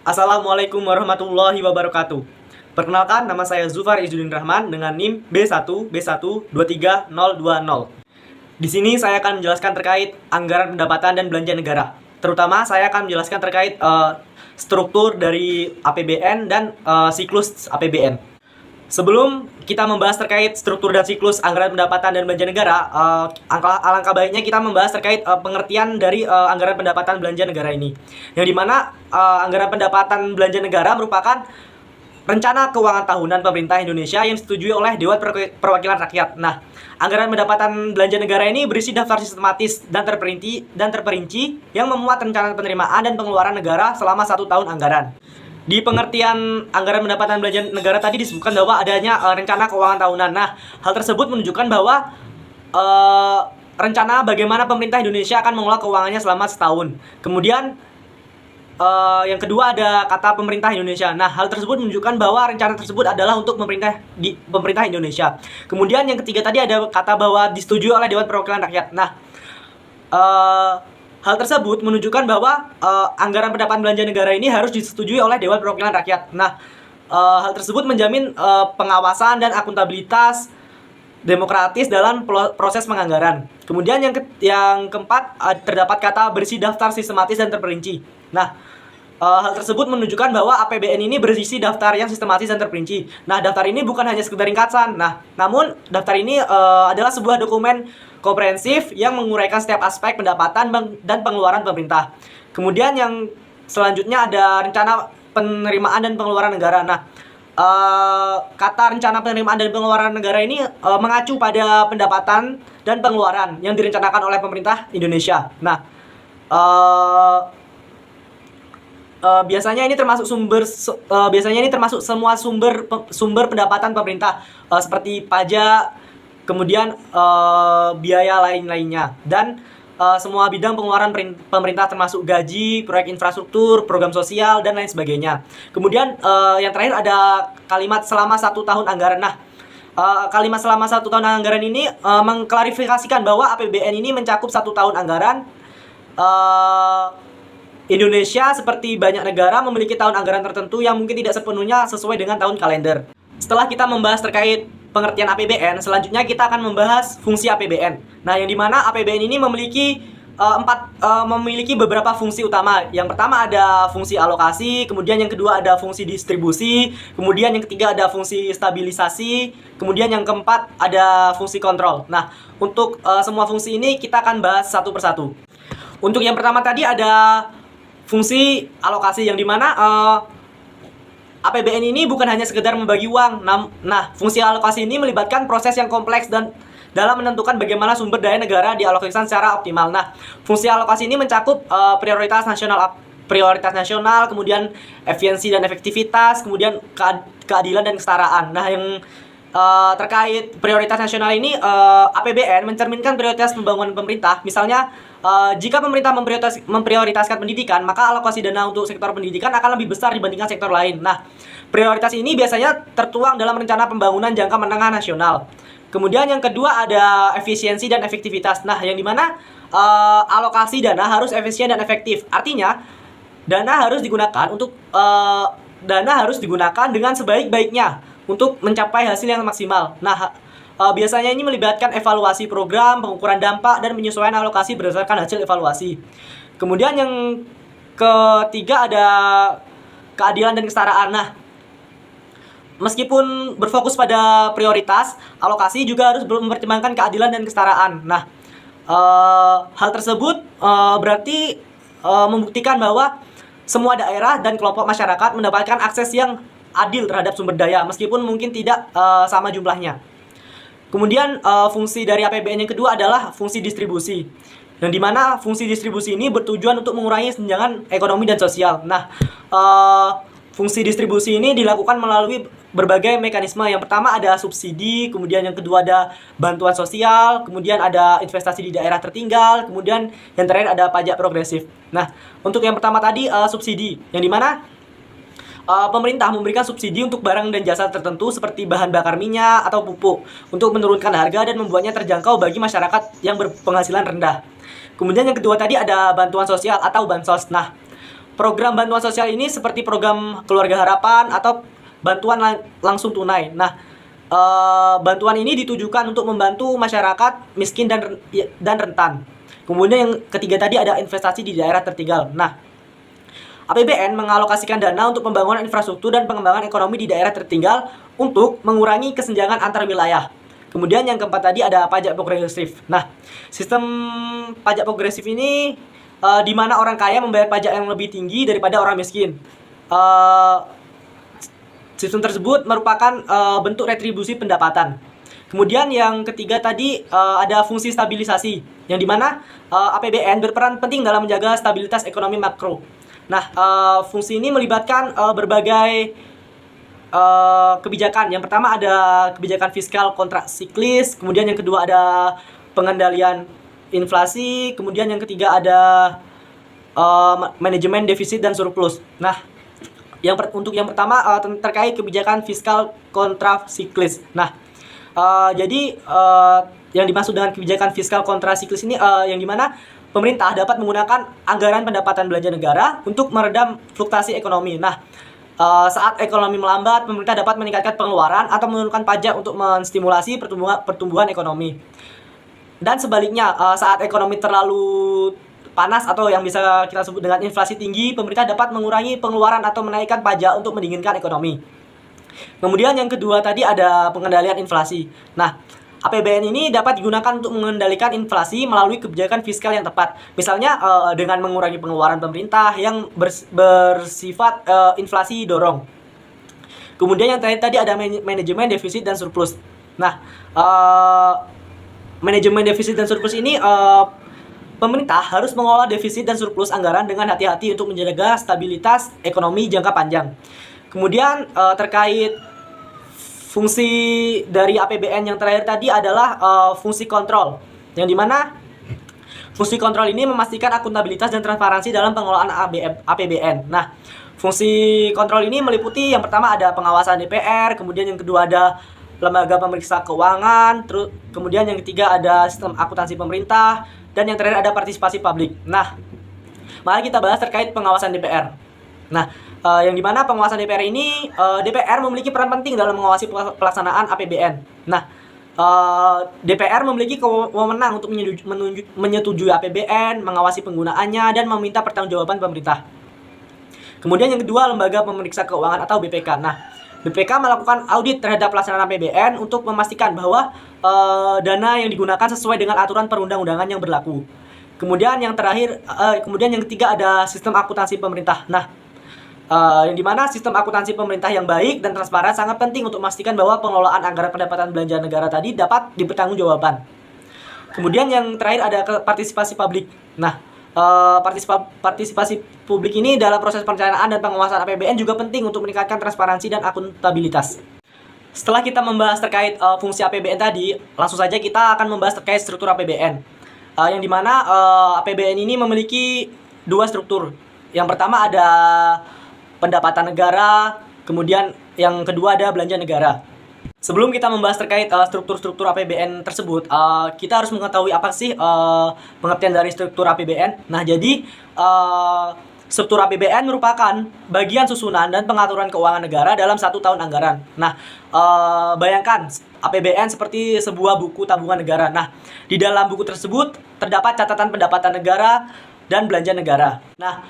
Assalamualaikum warahmatullahi wabarakatuh. Perkenalkan, nama saya Zufar Izzuddin Rahman dengan NIM B1B1 23020. Di sini saya akan menjelaskan terkait anggaran pendapatan dan belanja negara. Terutama saya akan menjelaskan terkait struktur dari APBN dan siklus APBN. Sebelum kita membahas terkait struktur dan siklus anggaran pendapatan dan belanja negara, alangkah baiknya kita membahas terkait pengertian dari anggaran pendapatan belanja negara ini. Yang dimana anggaran pendapatan belanja negara merupakan rencana keuangan tahunan pemerintah Indonesia yang disetujui oleh Dewan Perwakilan Rakyat. Nah, anggaran pendapatan belanja negara ini berisi daftar sistematis dan terperinci yang memuat rencana penerimaan dan pengeluaran negara selama 1 tahun anggaran. Di pengertian anggaran pendapatan belanja negara tadi disebutkan bahwa adanya rencana keuangan tahunan. Nah, hal tersebut menunjukkan bahwa rencana bagaimana pemerintah Indonesia akan mengelola keuangannya selama setahun. Kemudian yang kedua ada kata pemerintah Indonesia. Nah, hal tersebut menunjukkan bahwa rencana tersebut adalah untuk pemerintah Indonesia. Kemudian yang ketiga tadi ada kata bahwa disetujui oleh Dewan Perwakilan Rakyat. Nah, hal tersebut menunjukkan bahwa anggaran pendapatan belanja negara ini harus disetujui oleh Dewan Perwakilan Rakyat. Nah, hal tersebut menjamin pengawasan dan akuntabilitas demokratis dalam proses penganggaran. Kemudian yang keempat terdapat kata berisi daftar sistematis dan terperinci. Nah, hal tersebut menunjukkan bahwa APBN ini berisi daftar yang sistematis dan terperinci. Nah, daftar ini bukan hanya sekedar ringkasan. Nah, namun daftar ini adalah sebuah dokumen komprehensif yang menguraikan setiap aspek pendapatan dan pengeluaran pemerintah. Kemudian yang selanjutnya ada rencana penerimaan dan pengeluaran negara. Nah, kata rencana penerimaan dan pengeluaran negara ini mengacu pada pendapatan dan pengeluaran yang direncanakan oleh pemerintah Indonesia. Nah, biasanya ini termasuk semua sumber pendapatan pemerintah seperti pajak, kemudian biaya lainnya, dan semua bidang pengeluaran pemerintah termasuk gaji, proyek infrastruktur, program sosial, dan lain sebagainya. Kemudian yang terakhir ada kalimat selama 1 tahun anggaran. Nah, kalimat selama 1 tahun anggaran ini mengklarifikasikan bahwa APBN ini mencakup 1 tahun anggaran. Indonesia seperti banyak negara memiliki tahun anggaran tertentu yang mungkin tidak sepenuhnya sesuai dengan tahun kalender. Setelah kita membahas terkait pengertian APBN, selanjutnya kita akan membahas fungsi APBN. Nah, yang dimana APBN ini memiliki beberapa fungsi utama. Yang pertama ada fungsi alokasi, kemudian yang kedua ada fungsi distribusi, kemudian yang ketiga ada fungsi stabilisasi, kemudian yang keempat ada fungsi kontrol. Nah, untuk semua fungsi ini kita akan bahas satu persatu. Untuk yang pertama tadi ada fungsi alokasi, yang dimana APBN ini bukan hanya sekedar membagi uang. Nah, fungsi alokasi ini melibatkan proses yang kompleks dan dalam menentukan bagaimana sumber daya negara dialokasikan secara optimal. Nah, fungsi alokasi ini mencakup prioritas nasional, kemudian efisiensi dan efektivitas, kemudian keadilan dan kesetaraan. Nah, yang terkait prioritas nasional ini, APBN mencerminkan prioritas pembangunan pemerintah. Misalnya, jika pemerintah memprioritaskan pendidikan, maka alokasi dana untuk sektor pendidikan akan lebih besar dibandingkan sektor lain. Nah, prioritas ini biasanya tertuang dalam rencana pembangunan jangka menengah nasional. Kemudian yang kedua ada efisiensi dan efektivitas. Nah, yang dimana alokasi dana harus efisien dan efektif. Artinya, dana harus digunakan dengan sebaik-baiknya untuk mencapai hasil yang maksimal. Nah, biasanya ini melibatkan evaluasi program, pengukuran dampak, dan penyesuaian alokasi berdasarkan hasil evaluasi. Kemudian yang ketiga ada keadilan dan kesetaraan. Nah, meskipun berfokus pada prioritas, alokasi juga harus mempertimbangkan keadilan dan kesetaraan. Nah, hal tersebut berarti membuktikan bahwa semua daerah dan kelompok masyarakat mendapatkan akses yang adil terhadap sumber daya, meskipun mungkin tidak sama jumlahnya. Kemudian fungsi dari APBN yang kedua adalah fungsi distribusi, yang dimana fungsi distribusi ini bertujuan untuk mengurangi kesenjangan ekonomi dan sosial. Nah, fungsi distribusi ini dilakukan melalui berbagai mekanisme. Yang pertama ada subsidi, kemudian yang kedua ada bantuan sosial, kemudian ada investasi di daerah tertinggal, kemudian yang terakhir ada pajak progresif. Nah, untuk yang pertama tadi subsidi, yang dimana pemerintah memberikan subsidi untuk barang dan jasa tertentu seperti bahan bakar minyak atau pupuk untuk menurunkan harga dan membuatnya terjangkau bagi masyarakat yang berpenghasilan rendah. Kemudian yang kedua tadi ada bantuan sosial atau bansos. Nah, program bantuan sosial ini seperti program Keluarga Harapan atau bantuan langsung tunai. Nah, bantuan ini ditujukan untuk membantu masyarakat miskin dan rentan. Kemudian yang ketiga tadi ada investasi di daerah tertinggal. Nah, APBN mengalokasikan dana untuk pembangunan infrastruktur dan pengembangan ekonomi di daerah tertinggal untuk mengurangi kesenjangan antar wilayah. Kemudian yang keempat tadi ada pajak progresif. Nah, sistem pajak progresif ini di mana orang kaya membayar pajak yang lebih tinggi daripada orang miskin. Sistem tersebut merupakan bentuk retribusi pendapatan. Kemudian yang ketiga tadi ada fungsi stabilisasi, yang dimana APBN berperan penting dalam menjaga stabilitas ekonomi makro. Nah, fungsi ini melibatkan berbagai kebijakan. Yang pertama ada kebijakan fiskal kontrasiklis, kemudian yang kedua ada pengendalian inflasi, kemudian yang ketiga ada manajemen defisit dan surplus. Nah, untuk yang pertama terkait kebijakan fiskal kontrasiklis. Nah, jadi yang dimaksud dengan kebijakan fiskal kontrasiklis ini yang dimana pemerintah dapat menggunakan anggaran pendapatan belanja negara untuk meredam fluktuasi ekonomi. Nah, saat ekonomi melambat, pemerintah dapat meningkatkan pengeluaran atau menurunkan pajak untuk menstimulasi pertumbuhan ekonomi. Dan sebaliknya, saat ekonomi terlalu panas atau yang bisa kita sebut dengan inflasi tinggi, pemerintah dapat mengurangi pengeluaran atau menaikkan pajak untuk mendinginkan ekonomi. Kemudian yang kedua tadi ada pengendalian inflasi. Nah, APBN ini dapat digunakan untuk mengendalikan inflasi melalui kebijakan fiskal yang tepat. Misalnya dengan mengurangi pengeluaran pemerintah yang bersifat inflasi dorong. Kemudian yang tadi ada manajemen defisit dan surplus. Nah, manajemen defisit dan surplus ini pemerintah harus mengelola defisit dan surplus anggaran dengan hati-hati untuk menjaga stabilitas ekonomi jangka panjang. Kemudian terkait fungsi dari APBN yang terakhir tadi adalah fungsi kontrol, yang dimana fungsi kontrol ini memastikan akuntabilitas dan transparansi dalam pengelolaan APBN. Nah, fungsi kontrol ini meliputi yang pertama ada pengawasan DPR, kemudian yang kedua ada lembaga pemeriksa keuangan, terus kemudian yang ketiga ada sistem akuntansi pemerintah, dan yang terakhir ada partisipasi publik. Nah, mari kita bahas terkait pengawasan DPR. Nah, yang dimana pengawasan DPR ini, DPR memiliki peran penting dalam mengawasi pelaksanaan APBN. Nah, DPR memiliki wewenang untuk menyetujui APBN, mengawasi penggunaannya, dan meminta pertanggungjawaban pemerintah. Kemudian yang kedua, lembaga pemeriksa keuangan atau BPK. Nah, BPK melakukan audit terhadap pelaksanaan APBN untuk memastikan bahwa dana yang digunakan sesuai dengan aturan perundang-undangan yang berlaku. Kemudian yang terakhir, kemudian yang ketiga ada sistem akuntansi pemerintah. Nah, yang dimana sistem akuntansi pemerintah yang baik dan transparan sangat penting untuk memastikan bahwa pengelolaan anggaran pendapatan belanja negara tadi dapat dipertanggungjawabkan. Kemudian yang terakhir ada partisipasi publik. Nah, partisipasi publik ini dalam proses perencanaan dan pengawasan APBN juga penting untuk meningkatkan transparansi dan akuntabilitas. Setelah kita membahas terkait fungsi APBN tadi, langsung saja kita akan membahas terkait struktur APBN. Yang dimana APBN ini memiliki dua struktur. Yang pertama ada pendapatan negara, kemudian yang kedua ada belanja negara. Sebelum kita membahas terkait struktur-struktur APBN tersebut, kita harus mengetahui apa sih pengertian dari struktur APBN. Nah, jadi struktur APBN merupakan bagian susunan dan pengaturan keuangan negara dalam satu tahun anggaran. Nah, bayangkan APBN seperti sebuah buku tabungan negara. Nah, di dalam buku tersebut terdapat catatan pendapatan negara dan belanja negara. Nah,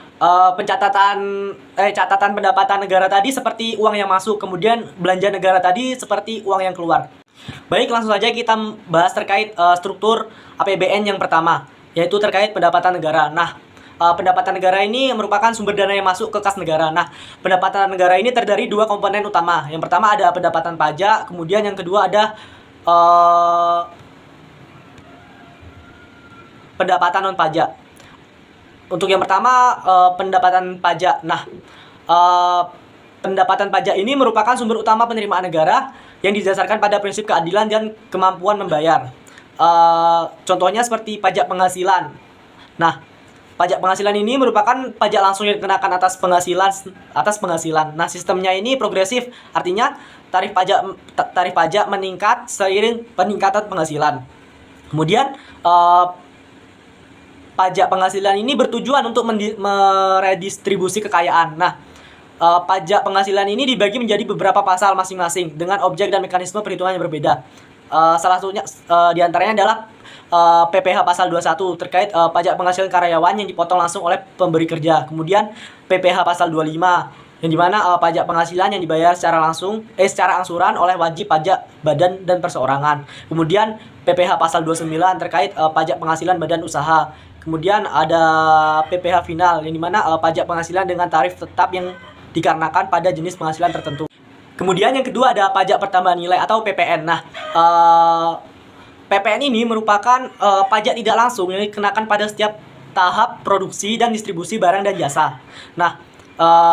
catatan pendapatan negara tadi seperti uang yang masuk, kemudian belanja negara tadi seperti uang yang keluar. Baik, langsung saja kita bahas terkait struktur APBN yang pertama, yaitu terkait pendapatan negara. Nah, pendapatan negara ini merupakan sumber dana yang masuk ke kas negara. Nah, pendapatan negara ini terdiri dua komponen utama. Yang pertama ada pendapatan pajak, kemudian yang kedua ada pendapatan non pajak. Untuk yang pertama, pendapatan pajak. Nah, pendapatan pajak ini merupakan sumber utama penerimaan negara yang didasarkan pada prinsip keadilan dan kemampuan membayar. Contohnya seperti pajak penghasilan. Nah, pajak penghasilan ini merupakan pajak langsung yang dikenakan atas penghasilan. Nah, sistemnya ini progresif, artinya tarif pajak meningkat seiring peningkatan penghasilan. Kemudian pajak penghasilan ini bertujuan untuk meredistribusi kekayaan. Nah, pajak penghasilan ini dibagi menjadi beberapa pasal masing-masing dengan objek dan mekanisme perhitungan yang berbeda. Salah satunya diantaranya adalah PPh pasal 21 terkait pajak penghasilan karyawan yang dipotong langsung oleh pemberi kerja. Kemudian PPh pasal 25 yang dimana pajak penghasilan yang dibayar secara angsuran oleh wajib pajak badan dan perseorangan. Kemudian PPh pasal 29 terkait pajak penghasilan badan usaha. Kemudian ada PPh final yang dimana pajak penghasilan dengan tarif tetap yang dikarenakan pada jenis penghasilan tertentu. Kemudian yang kedua ada pajak pertambahan nilai atau PPN. Nah, PPN ini merupakan pajak tidak langsung yang dikenakan pada setiap tahap produksi dan distribusi barang dan jasa. Nah,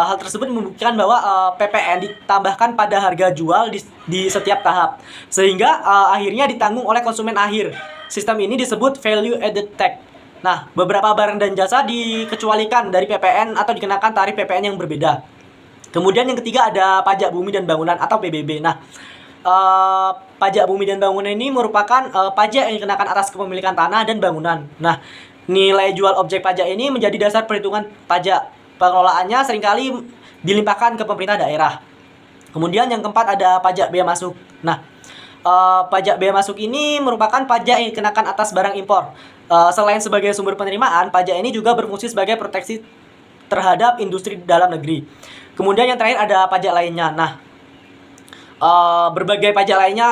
hal tersebut membuktikan bahwa PPN ditambahkan pada harga jual di setiap tahap, sehingga akhirnya ditanggung oleh konsumen akhir. Sistem ini disebut value added tax. Nah, beberapa barang dan jasa dikecualikan dari PPN atau dikenakan tarif PPN yang berbeda. Kemudian yang ketiga ada pajak bumi dan bangunan atau PBB. Nah, pajak bumi dan bangunan ini merupakan pajak yang dikenakan atas kepemilikan tanah dan bangunan. Nah, nilai jual objek pajak ini menjadi dasar perhitungan pajak. Pengelolaannya seringkali dilimpahkan ke pemerintah daerah. Kemudian yang keempat ada pajak bea masuk. Nah, pajak bea masuk ini merupakan pajak yang dikenakan atas barang impor. Selain sebagai sumber penerimaan, pajak ini juga berfungsi sebagai proteksi terhadap industri dalam negeri. Kemudian yang terakhir ada pajak lainnya. Nah, berbagai pajak lainnya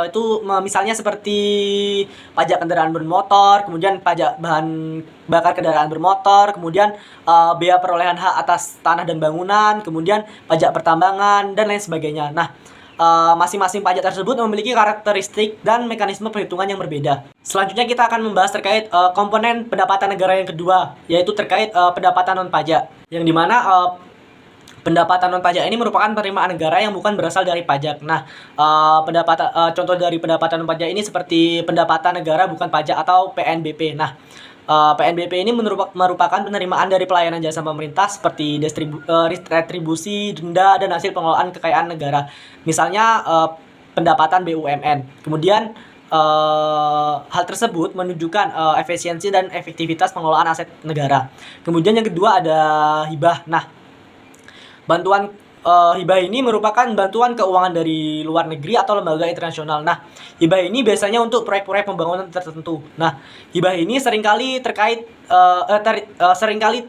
itu misalnya seperti pajak kendaraan bermotor, kemudian pajak bahan bakar kendaraan bermotor, kemudian bea perolehan hak atas tanah dan bangunan, kemudian pajak pertambangan dan lain sebagainya. Nah, masing-masing pajak tersebut memiliki karakteristik dan mekanisme perhitungan yang berbeda. Selanjutnya kita akan membahas terkait komponen pendapatan negara yang kedua, yaitu terkait pendapatan non pajak, yang dimana pendapatan non pajak ini merupakan penerimaan negara yang bukan berasal dari pajak. Nah, contoh dari pendapatan non pajak ini seperti pendapatan negara bukan pajak atau PNBP. Nah, PNBP ini merupakan penerimaan dari pelayanan jasa pemerintah seperti retribusi, denda, dan hasil pengelolaan kekayaan negara. Misalnya pendapatan BUMN. Kemudian hal tersebut menunjukkan efisiensi dan efektivitas pengelolaan aset negara. Kemudian yang kedua ada hibah. Nah, bantuan hibah ini merupakan bantuan keuangan dari luar negeri atau lembaga internasional. Nah, hibah ini biasanya untuk proyek-proyek pembangunan tertentu. Nah, hibah ini seringkali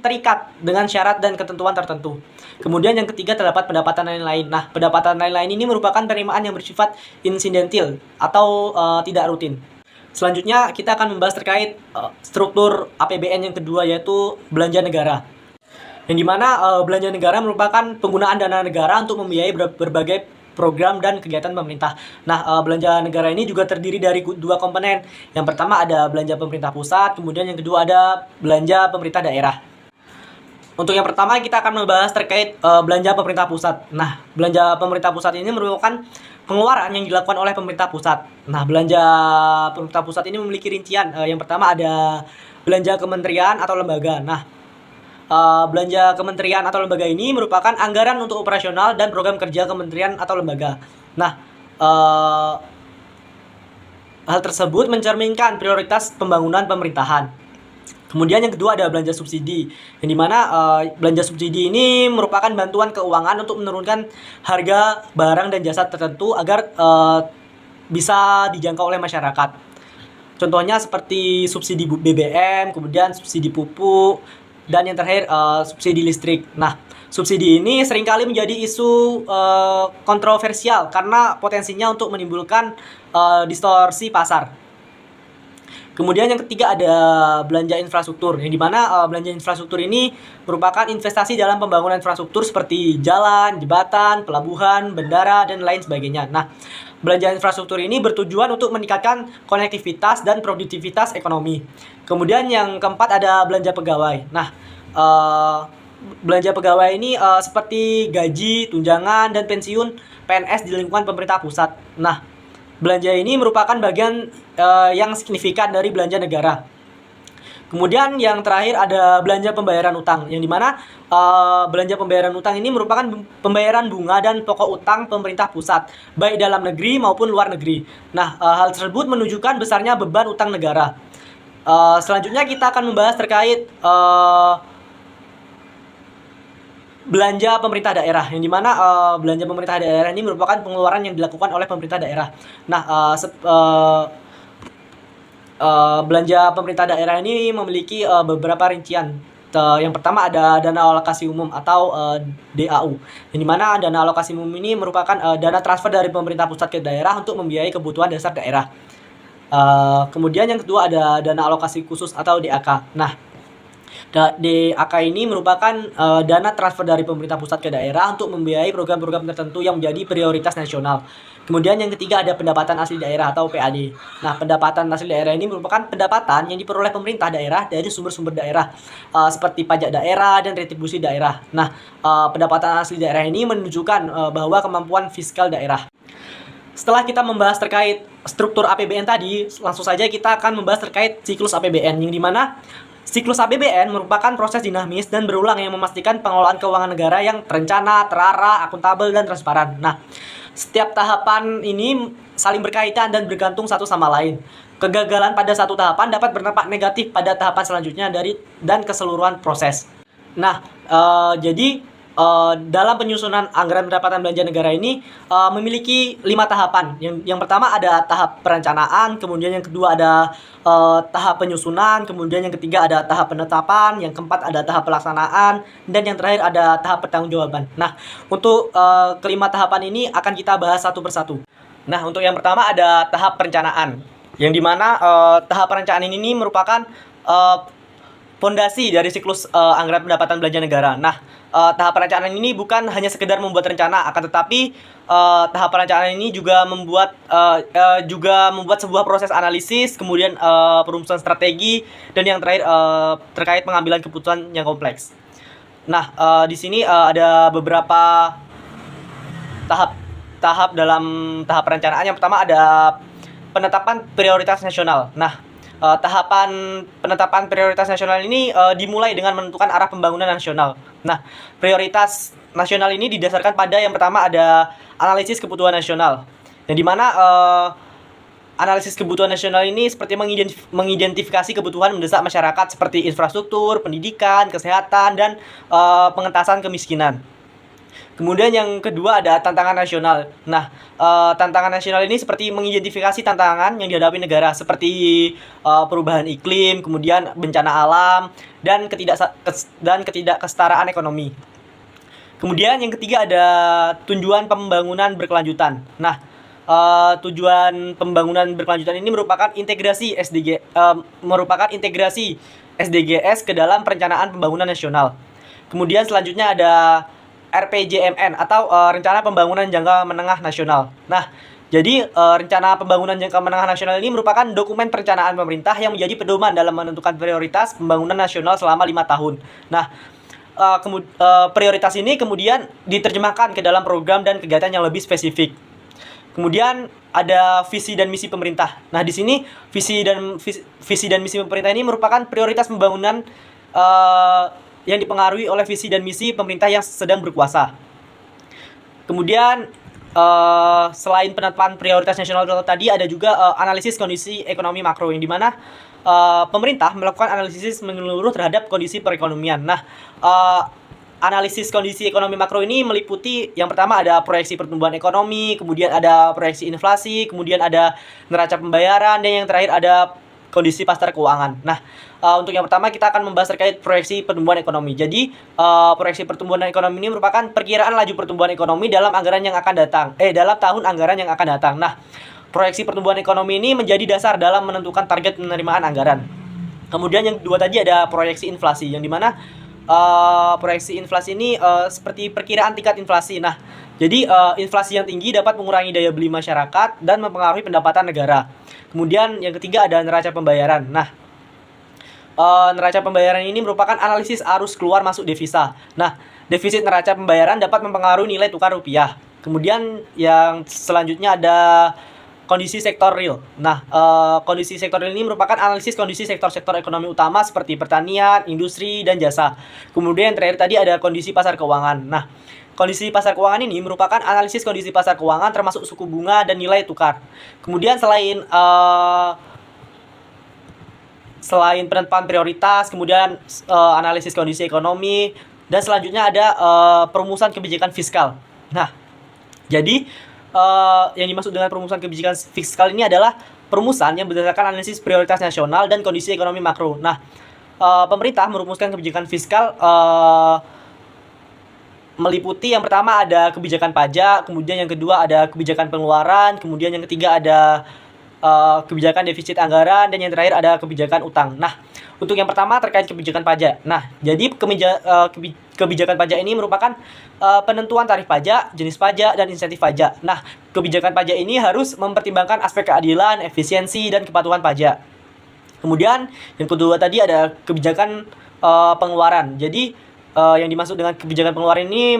terikat dengan syarat dan ketentuan tertentu. Kemudian yang ketiga terdapat pendapatan lain-lain. Nah, pendapatan lain-lain ini merupakan penerimaan yang bersifat insidentil atau tidak rutin. Selanjutnya kita akan membahas terkait struktur APBN yang kedua, yaitu belanja negara. Yang dimana belanja negara merupakan penggunaan dana negara untuk membiayai berbagai program dan kegiatan pemerintah. Nah, belanja negara ini juga terdiri dari dua komponen. Yang pertama ada belanja pemerintah pusat, kemudian yang kedua ada belanja pemerintah daerah. Untuk yang pertama kita akan membahas terkait belanja pemerintah pusat. Nah, belanja pemerintah pusat ini merupakan pengeluaran yang dilakukan oleh pemerintah pusat. Nah, belanja pemerintah pusat ini memiliki rincian. Yang pertama ada belanja kementerian atau lembaga. Nah, belanja kementerian atau lembaga ini merupakan anggaran untuk operasional dan program kerja kementerian atau lembaga. Nah, hal tersebut mencerminkan prioritas pembangunan pemerintahan. Kemudian yang kedua ada belanja subsidi, yang dimana belanja subsidi ini merupakan bantuan keuangan untuk menurunkan harga barang dan jasa tertentu agar bisa dijangkau oleh masyarakat. Contohnya seperti subsidi BBM, kemudian subsidi pupuk, dan yang terakhir subsidi listrik. Nah, subsidi ini seringkali menjadi isu kontroversial karena potensinya untuk menimbulkan distorsi pasar. Kemudian yang ketiga ada belanja infrastruktur, yang dimana belanja infrastruktur ini merupakan investasi dalam pembangunan infrastruktur seperti jalan, jembatan, pelabuhan, bandara, dan lain sebagainya. Nah, belanja infrastruktur ini bertujuan untuk meningkatkan konektivitas dan produktivitas ekonomi. Kemudian yang keempat ada belanja pegawai. Nah, belanja pegawai ini seperti gaji, tunjangan, dan pensiun PNS di lingkungan pemerintah pusat. Nah, belanja ini merupakan bagian yang signifikan dari belanja negara. Kemudian yang terakhir ada belanja pembayaran utang, yang dimana belanja pembayaran utang ini merupakan pembayaran bunga dan pokok utang pemerintah pusat, baik dalam negeri maupun luar negeri. Nah, hal tersebut menunjukkan besarnya beban utang negara. Selanjutnya kita akan membahas terkait belanja pemerintah daerah, yang dimana belanja pemerintah daerah ini merupakan pengeluaran yang dilakukan oleh pemerintah daerah. Nah, belanja pemerintah daerah ini memiliki beberapa rincian. Yang pertama ada dana alokasi umum atau DAU, yang dimana dana alokasi umum ini merupakan dana transfer dari pemerintah pusat ke daerah untuk membiayai kebutuhan dasar daerah. Kemudian yang kedua ada dana alokasi khusus atau DAK. Nah, DAK ini merupakan dana transfer dari pemerintah pusat ke daerah untuk membiayai program-program tertentu yang menjadi prioritas nasional. Kemudian yang ketiga ada pendapatan asli daerah atau PAD. Nah, pendapatan asli daerah ini merupakan pendapatan yang diperoleh pemerintah daerah dari sumber-sumber daerah seperti pajak daerah dan retribusi daerah. Nah, pendapatan asli daerah ini menunjukkan bahwa kemampuan fiskal daerah. Setelah kita membahas terkait struktur APBN tadi, langsung saja kita akan membahas terkait siklus APBN, yang dimana siklus APBN merupakan proses dinamis dan berulang yang memastikan pengelolaan keuangan negara yang terencana, terarah, akuntabel, dan transparan. Nah, setiap tahapan ini saling berkaitan dan bergantung satu sama lain. Kegagalan pada satu tahapan dapat berdampak negatif pada tahapan selanjutnya dan keseluruhan proses. Nah, jadi dalam penyusunan anggaran pendapatan belanja negara ini memiliki 5 tahapan. Yang pertama ada tahap perencanaan, kemudian yang kedua ada tahap penyusunan, kemudian yang ketiga ada tahap penetapan, yang keempat ada tahap pelaksanaan, dan yang terakhir ada tahap pertanggungjawaban. Nah, untuk kelima tahapan ini akan kita bahas satu persatu. Nah, untuk yang pertama ada tahap perencanaan, yang dimana tahap perencanaan ini merupakan fondasi dari siklus anggaran pendapatan belanja negara. Nah, tahap perencanaan ini bukan hanya sekedar membuat rencana, akan tetapi tahap perencanaan ini juga membuat sebuah proses analisis, kemudian perumusan strategi, dan yang terakhir terkait pengambilan keputusan yang kompleks. Nah, di sini ada beberapa tahap dalam tahap perencanaan. Yang pertama ada penetapan prioritas nasional. Nah, tahapan penetapan prioritas nasional ini dimulai dengan menentukan arah pembangunan nasional. Nah, prioritas nasional ini didasarkan pada yang pertama ada analisis kebutuhan nasional, yang dimana analisis kebutuhan nasional ini seperti mengidentifikasi kebutuhan mendesak masyarakat seperti infrastruktur, pendidikan, kesehatan, dan pengentasan kemiskinan. Kemudian yang kedua ada tantangan nasional. Nah, tantangan nasional ini seperti mengidentifikasi tantangan yang dihadapi negara seperti perubahan iklim, kemudian bencana alam, dan ketidakkesetaraan ekonomi. Kemudian yang ketiga ada tujuan pembangunan berkelanjutan. Nah, tujuan pembangunan berkelanjutan ini merupakan integrasi SDGs ke dalam perencanaan pembangunan nasional. Kemudian selanjutnya ada RPJMN atau Rencana Pembangunan Jangka Menengah Nasional. Nah, jadi Rencana Pembangunan Jangka Menengah Nasional ini merupakan dokumen perencanaan pemerintah yang menjadi pedoman dalam menentukan prioritas pembangunan nasional selama 5 tahun. Nah, prioritas ini kemudian diterjemahkan ke dalam program dan kegiatan yang lebih spesifik. Kemudian ada visi dan misi pemerintah. Nah, di sini visi dan misi pemerintah ini merupakan prioritas pembangunan yang dipengaruhi oleh visi dan misi pemerintah yang sedang berkuasa. Kemudian selain penetapan prioritas nasional tadi ada juga analisis kondisi ekonomi makro, yang dimana pemerintah melakukan analisis menyeluruh terhadap kondisi perekonomian. Nah, analisis kondisi ekonomi makro ini meliputi yang pertama ada proyeksi pertumbuhan ekonomi, kemudian ada proyeksi inflasi, kemudian ada neraca pembayaran, dan yang terakhir ada kondisi pasar keuangan. Nah, untuk yang pertama kita akan membahas terkait proyeksi pertumbuhan ekonomi. Jadi, proyeksi pertumbuhan ekonomi ini merupakan perkiraan laju pertumbuhan ekonomi dalam anggaran yang akan datang. Dalam tahun anggaran yang akan datang. Nah, proyeksi pertumbuhan ekonomi ini menjadi dasar dalam menentukan target penerimaan anggaran. Kemudian yang kedua tadi ada proyeksi inflasi, yang dimana proyeksi inflasi ini seperti perkiraan tingkat inflasi. Nah, jadi inflasi yang tinggi dapat mengurangi daya beli masyarakat dan mempengaruhi pendapatan negara. Kemudian yang ketiga ada neraca pembayaran. Nah, neraca pembayaran ini merupakan analisis arus keluar masuk devisa. Nah, defisit neraca pembayaran dapat mempengaruhi nilai tukar rupiah. Kemudian yang selanjutnya ada kondisi sektor real. Nah, kondisi sektor real ini merupakan analisis kondisi sektor-sektor ekonomi utama seperti pertanian, industri, dan jasa. Kemudian yang terakhir tadi ada kondisi pasar keuangan. Nah, kondisi pasar keuangan ini merupakan analisis kondisi pasar keuangan termasuk suku bunga dan nilai tukar. Kemudian selain selain penentuan prioritas, kemudian analisis kondisi ekonomi, dan selanjutnya ada perumusan kebijakan fiskal. Nah, jadi yang dimaksud dengan perumusan kebijakan fiskal ini adalah perumusan yang berdasarkan analisis prioritas nasional dan kondisi ekonomi makro. Nah, pemerintah merumuskan kebijakan fiskal meliputi yang pertama ada kebijakan pajak, kemudian yang kedua ada kebijakan pengeluaran, kemudian yang ketiga ada kebijakan defisit anggaran, dan yang terakhir ada kebijakan utang. Nah, untuk yang pertama terkait kebijakan pajak. Nah, jadi kebijakan pajak ini merupakan penentuan tarif pajak, jenis pajak, dan insentif pajak. Nah, kebijakan pajak ini harus mempertimbangkan aspek keadilan, efisiensi, dan kepatuhan pajak. Kemudian yang kedua tadi ada kebijakan pengeluaran. Jadi yang dimaksud dengan kebijakan pengeluaran ini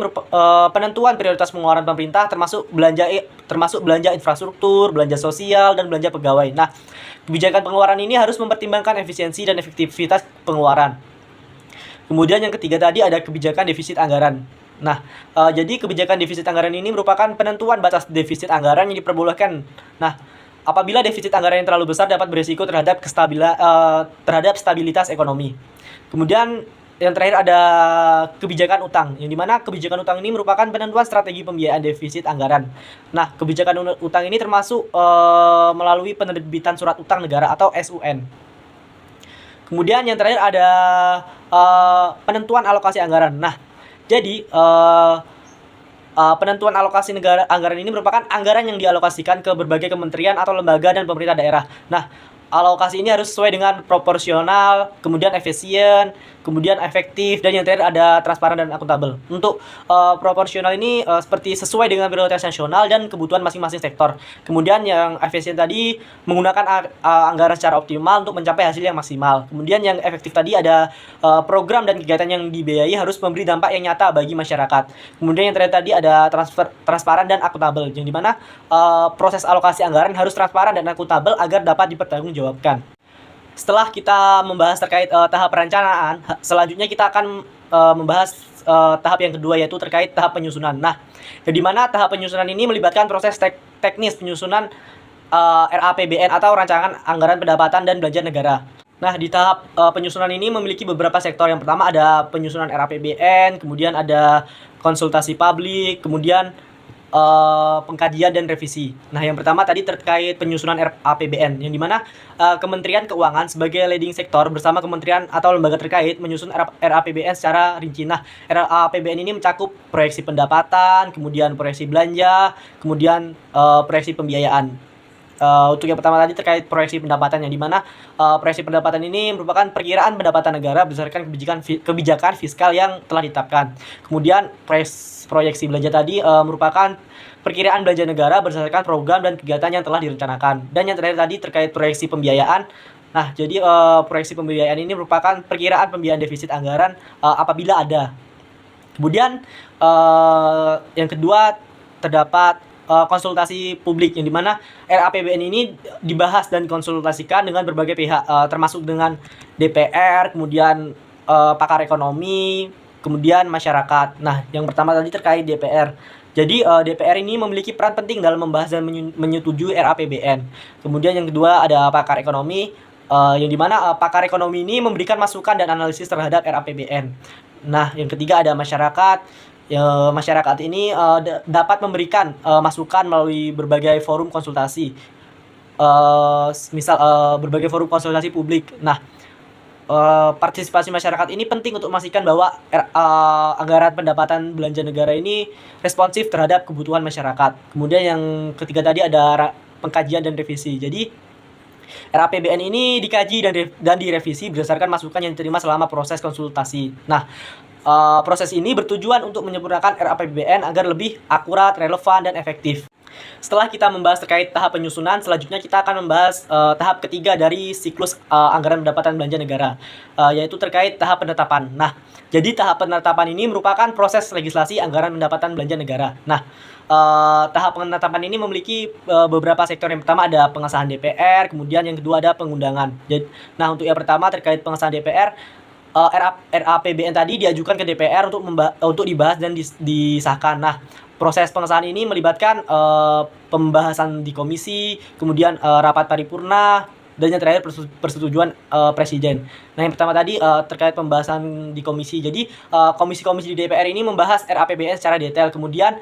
penentuan prioritas pengeluaran pemerintah termasuk belanja infrastruktur, belanja sosial, dan belanja pegawai. Nah, kebijakan pengeluaran ini harus mempertimbangkan efisiensi dan efektivitas pengeluaran. Kemudian yang ketiga tadi ada kebijakan defisit anggaran. Nah, jadi kebijakan defisit anggaran ini merupakan penentuan batas defisit anggaran yang diperbolehkan. Nah, apabila defisit anggaran yang terlalu besar dapat berisiko terhadap stabilitas ekonomi. Kemudian yang terakhir ada kebijakan utang, yang dimana kebijakan utang ini merupakan penentuan strategi pembiayaan defisit anggaran. Nah, kebijakan utang ini termasuk melalui penerbitan surat utang negara atau SUN. Kemudian yang terakhir ada penentuan alokasi anggaran. Nah, jadi penentuan alokasi anggaran ini merupakan anggaran yang dialokasikan ke berbagai kementerian atau lembaga dan pemerintah daerah. Nah, alokasi ini harus sesuai dengan proporsional, kemudian efisien, kemudian efektif, dan yang terakhir ada transparan dan akuntabel. Untuk proporsional ini seperti sesuai dengan prioritas nasional dan kebutuhan masing-masing sektor. Kemudian yang efisien tadi menggunakan anggaran secara optimal untuk mencapai hasil yang maksimal. Kemudian yang efektif tadi ada program dan kegiatan yang dibiayai harus memberi dampak yang nyata bagi masyarakat. Kemudian yang terakhir tadi ada transparan dan akuntabel, yang dimana proses alokasi anggaran harus transparan dan akuntabel agar dapat dipertanggungjawabkan. Setelah kita membahas terkait tahap perencanaan, selanjutnya kita akan membahas tahap yang kedua, yaitu terkait tahap penyusunan. Nah, di mana tahap penyusunan ini melibatkan proses teknis penyusunan RAPBN atau Rancangan Anggaran Pendapatan dan Belanja Negara. Nah, di tahap penyusunan ini memiliki beberapa sektor. Yang pertama ada penyusunan RAPBN, kemudian ada konsultasi publik, kemudian pengkajian dan revisi. Nah, yang pertama tadi terkait penyusunan RAPBN, yang dimana Kementerian Keuangan sebagai leading sektor bersama kementerian atau lembaga terkait menyusun RAPBN secara rinci. Nah, RAPBN ini mencakup proyeksi pendapatan, kemudian proyeksi belanja, kemudian proyeksi pembiayaan. Untuk yang pertama tadi terkait proyeksi pendapatan, yang dimana proyeksi pendapatan ini merupakan perkiraan pendapatan negara berdasarkan kebijakan fiskal yang telah ditetapkan. Kemudian proyeksi belanja tadi merupakan perkiraan belanja negara berdasarkan program dan kegiatan yang telah direncanakan. Dan yang terakhir tadi terkait proyeksi pembiayaan. Nah, jadi proyeksi pembiayaan ini merupakan perkiraan pembiayaan defisit anggaran apabila ada. Kemudian yang kedua terdapat konsultasi publik, yang dimana RAPBN ini dibahas dan konsultasikan dengan berbagai pihak, termasuk dengan DPR, kemudian pakar ekonomi, kemudian masyarakat. Nah, yang pertama tadi terkait DPR. Jadi DPR ini memiliki peran penting dalam membahas dan menyetujui RAPBN. Kemudian yang kedua ada pakar ekonomi, yang dimana pakar ekonomi ini memberikan masukan dan analisis terhadap RAPBN. Nah, yang ketiga ada masyarakat. Masyarakat ini dapat memberikan masukan melalui berbagai forum konsultasi, misal berbagai forum konsultasi publik. Nah, partisipasi masyarakat ini penting untuk memastikan bahwa anggaran pendapatan belanja negara ini responsif terhadap kebutuhan masyarakat. Kemudian yang ketiga tadi ada pengkajian dan revisi. Jadi RAPBN ini dikaji dan direvisi berdasarkan masukan yang diterima selama proses konsultasi. Nah, proses ini bertujuan untuk menyempurnakan RAPBN agar lebih akurat, relevan, dan efektif. Setelah kita membahas terkait tahap penyusunan, selanjutnya kita akan membahas tahap ketiga dari siklus anggaran pendapatan belanja negara, yaitu terkait tahap penetapan. Nah, jadi tahap penetapan ini merupakan proses legislasi anggaran pendapatan belanja negara. Nah, tahap penetapan ini memiliki beberapa sektor. Yang pertama ada pengesahan DPR, kemudian yang kedua ada pengundangan. Nah, untuk yang pertama terkait pengesahan DPR, RAPBN tadi diajukan ke DPR untuk dibahas dan disahkan. Nah, proses pengesahan ini melibatkan pembahasan di komisi, kemudian rapat paripurna, Dan yang terakhir persetujuan presiden. Nah, yang pertama tadi terkait pembahasan di komisi. Jadi komisi-komisi di DPR ini membahas RAPBN secara detail. Kemudian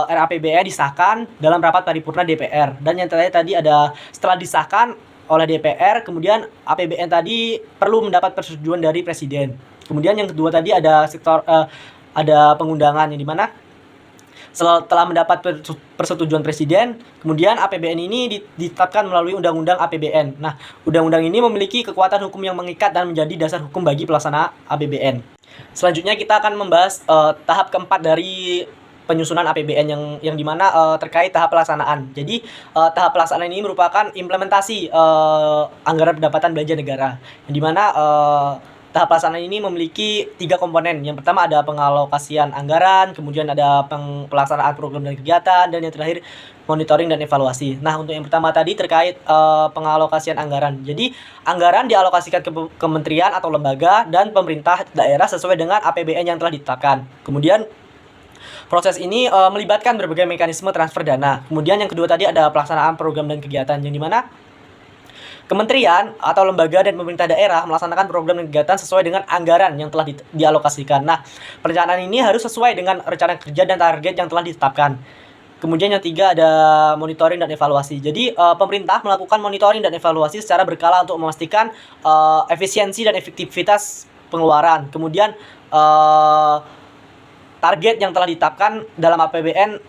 RAPBN disahkan dalam rapat paripurna DPR. Dan yang terakhir tadi ada setelah disahkan oleh DPR, kemudian APBN tadi perlu mendapat persetujuan dari presiden. Kemudian yang kedua tadi ada ada pengundangan, yang dimana setelah mendapat persetujuan presiden, kemudian APBN ini ditetapkan melalui Undang-Undang APBN. Nah, undang-undang ini memiliki kekuatan hukum yang mengikat dan menjadi dasar hukum bagi pelaksanaan APBN. Selanjutnya kita akan membahas tahap keempat dari penyusunan APBN yang dimana terkait tahap pelaksanaan. Jadi tahap pelaksanaan ini merupakan implementasi anggaran pendapatan belanja negara, yang dimana tahap pelaksanaan ini memiliki 3 komponen. Yang pertama ada pengalokasian anggaran, kemudian ada pelaksanaan program dan kegiatan, dan yang terakhir monitoring dan evaluasi. Nah, untuk yang pertama tadi terkait pengalokasian anggaran. Jadi anggaran dialokasikan ke kementerian atau lembaga dan pemerintah daerah sesuai dengan APBN yang telah ditetapkan. Kemudian proses ini melibatkan berbagai mekanisme transfer dana. Kemudian yang kedua tadi ada pelaksanaan program dan kegiatan, yang dimana kementerian atau lembaga dan pemerintah daerah melaksanakan program dan kegiatan sesuai dengan anggaran yang telah dialokasikan. Nah, perencanaan ini harus sesuai dengan rencana kerja dan target yang telah ditetapkan. Kemudian yang tiga ada monitoring dan evaluasi. Jadi pemerintah melakukan monitoring dan evaluasi secara berkala untuk memastikan efisiensi dan efektivitas pengeluaran. Kemudian target yang telah ditetapkan dalam APBN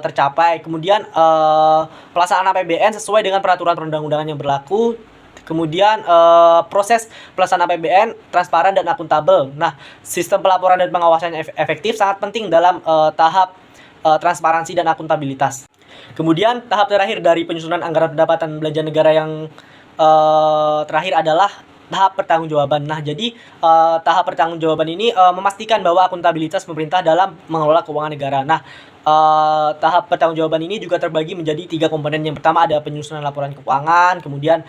tercapai. Kemudian pelaksanaan APBN sesuai dengan peraturan perundang-undangan yang berlaku. Kemudian proses pelaksanaan APBN transparan dan akuntabel. Nah, sistem pelaporan dan pengawasan efektif sangat penting dalam tahap transparansi dan akuntabilitas. Kemudian tahap terakhir dari penyusunan anggaran pendapatan belanja negara yang terakhir adalah tahap pertanggungjawaban. Nah, jadi tahap pertanggungjawaban ini memastikan bahwa akuntabilitas pemerintah dalam mengelola keuangan negara. Nah, tahap pertanggungjawaban ini juga terbagi menjadi 3 komponen. Yang pertama ada penyusunan laporan keuangan, kemudian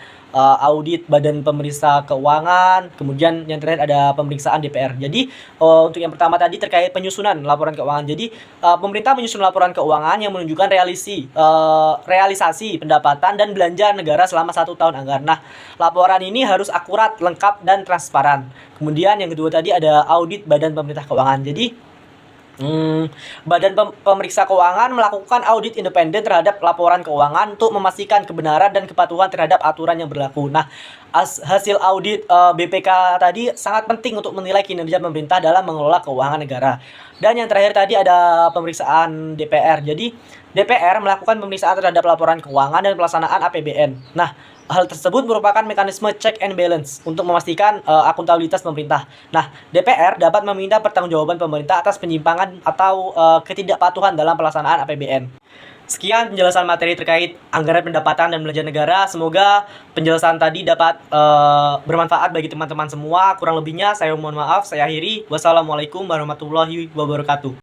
audit Badan Pemeriksa Keuangan, kemudian yang terakhir ada pemeriksaan DPR. Jadi untuk yang pertama tadi terkait penyusunan laporan keuangan. Jadi pemerintah menyusun laporan keuangan yang menunjukkan realisasi pendapatan dan belanja negara selama 1 tahun anggaran. Nah, laporan ini harus akurat, lengkap, dan transparan. Kemudian yang kedua tadi ada audit Badan Pemeriksa Keuangan. Jadi Badan Pemeriksa Keuangan melakukan audit independen terhadap laporan keuangan untuk memastikan kebenaran dan kepatuhan terhadap aturan yang berlaku. Nah, hasil audit BPK tadi sangat penting untuk menilai kinerja pemerintah dalam mengelola keuangan negara. Dan yang terakhir tadi ada pemeriksaan DPR. Jadi DPR melakukan pemeriksaan terhadap laporan keuangan dan pelaksanaan APBN. Nah, hal tersebut merupakan mekanisme check and balance untuk memastikan akuntabilitas pemerintah. Nah, DPR dapat meminta pertanggungjawaban pemerintah atas penyimpangan atau ketidakpatuhan dalam pelaksanaan APBN. Sekian penjelasan materi terkait anggaran pendapatan dan belanja negara. Semoga penjelasan tadi dapat bermanfaat bagi teman-teman semua. Kurang lebihnya saya mohon maaf. Saya akhiri. Wassalamualaikum warahmatullahi wabarakatuh.